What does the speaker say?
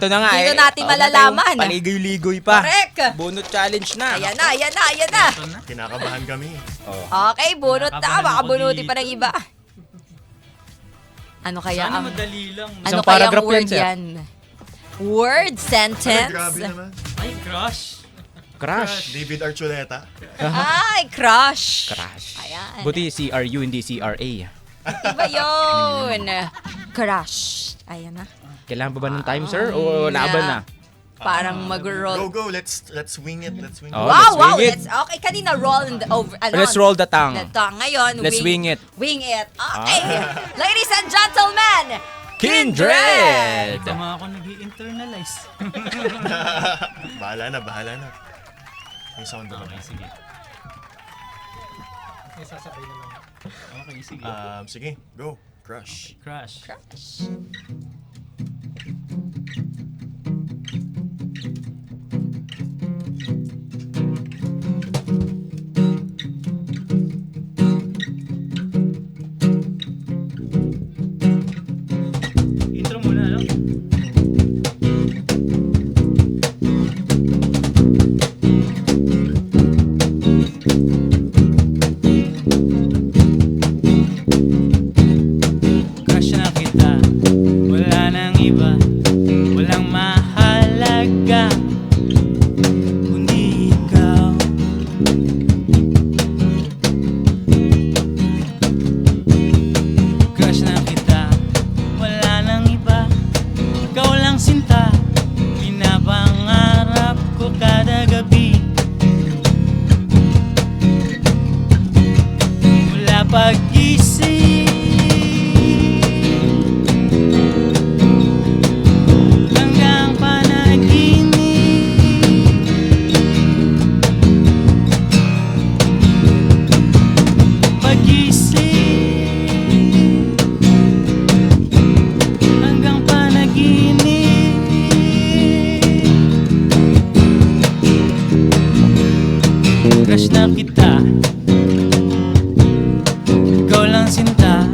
Ito na nga Dito natin malalaman. Paligoy-ligoy pa. Correct. Bunot challenge na. Ayan na, ayan na, ayan na. Ito na. Kinakabahan kami. Okay, bunot na. Nakabahan Baka ako bunutin dito. pa ng iba. Ano kaya Sana ang... madali lang. Ano Isang kaya ang paragraph yan, word sir. yan? Word, Ay, sentence. grabe naman. Ay, crush. Crush. David Archuleta. Ay, crush. Crush. Ayan. Buti CRU, hindi CRA. Iba yun. Crush. Ayan na. Kailangan ba ng time, sir? O laban na? Parang mag-roll. Go, let's wing it. Let's wing it. Oh, Wow, let's wow. wing it. Okay, kanina roll and over. Let's roll the tongue. The tongue. Ngayon, Let's wing it. Wing it. Okay. Ladies and gentlemen, Kindred! Tama ako nag-i-internalize. Bahala na. May sound ba? Okay, sige. Okay, sige. Sige, go. Crush. Crush. Crush. Intro muna, no? Crush na kita, wala nang iba, walang mahalaga kundi ikaw. Crush na kita, wala nang iba, ikaw lang sinta, pinapangarap ko kada gabi. Mula pag-isip hanggang panaginip, pag-isip hanggang panaginip. Crush na kita, ikaw lang sinta,